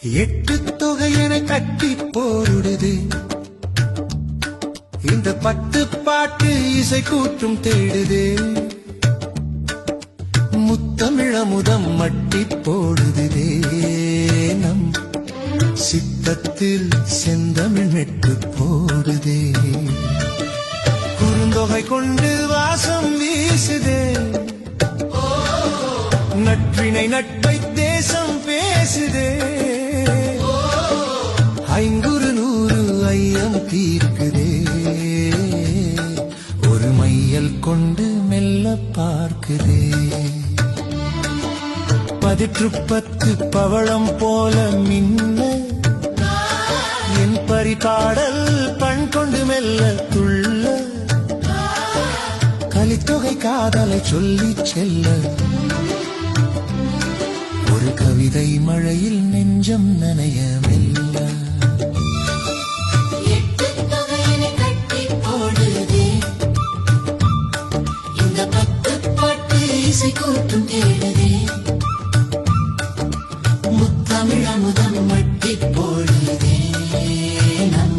எட்டு தொகையென கட்டி போடுது இந்த பட்டு பாட்டு இசை கூட்டும் தேடுது முத்தமிழமுதம் மட்டி போடுதே நம் சித்தத்தில் செந்தமிழ் மெட்டு போடுதே குறுந்தொகை கொண்டு வாசம் வீசுதே நட்பினை நட்பை தேசம் பேசுதே ஐங்குறு நூறு ஐயம் தீர்க்குதே ஒரு மையல் கொண்டு மெல்ல பார்க்குதே பதிற்று பத்து பவளம் போல மின்ன என் பரிபாடல் பண் கொண்டு மெல்ல துள்ள கலித்தொகை காதலை சொல்லி செல்ல ஒரு கவிதை மழையில் நெஞ்சம் நனைய மெல்ல கூட்டும் தேடுதே முத்தமிழமுதம் மட்டி போடுதே நம்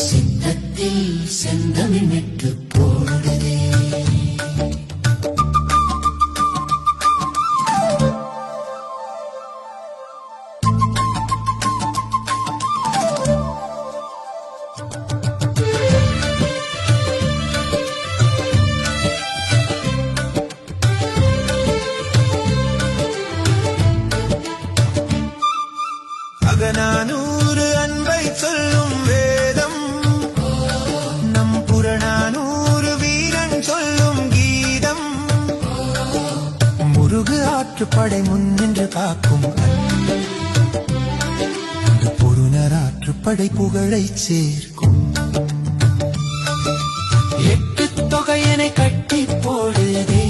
சித்தத்தில் செந்தமிழ் மெட்டு போடுதே அகநானூறு அன்பை சொல்லும் வேதம் நம் புறநானூறு வீரன் சொல்லும் கீதம் முருகு ஆற்றுப்படை முன்னின்று காக்கும் பொருணர் ஆற்றுப்படை புகழை சேர்க்கும் எட்டு தொகையனை கட்டி போடுதே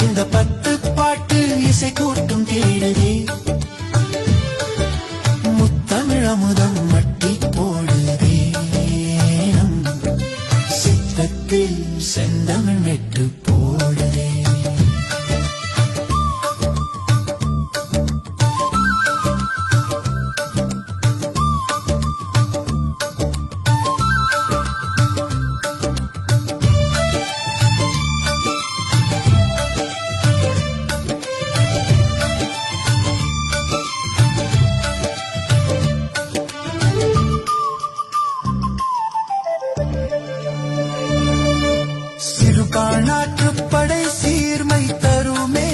இந்த பத்து பாட்டு இசை கூட்டும் தேடுதே முத்தமிழமுதம் மட்டி போடுதே நம் சித்தத்தில் செந்தமிழ் மெட்டு போடுதே சிறுபாணாற்றுப்படை சீர்மை தருமே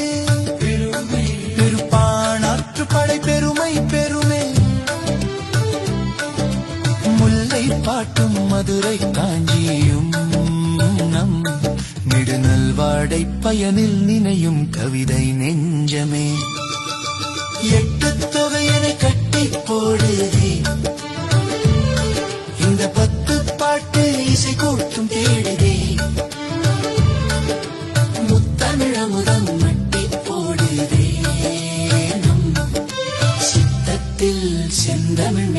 பெருப்பாணாற்றுப்படை பெருமை பெருமே முல்லை பாட்டும் மதுரை காஞ்சியும் நம் நெடுநல்வாடை பயனில் நினையும் கவிதை நெஞ்சமே எட்டு தொகையனை கட்டி போடுதே இந்த பத்து பாட்டு இசை கூட்டும் தேடுதே முத்தமிழமுதம் மட்டி போடுதே நம் சித்தத்தில் செந்தமிழ்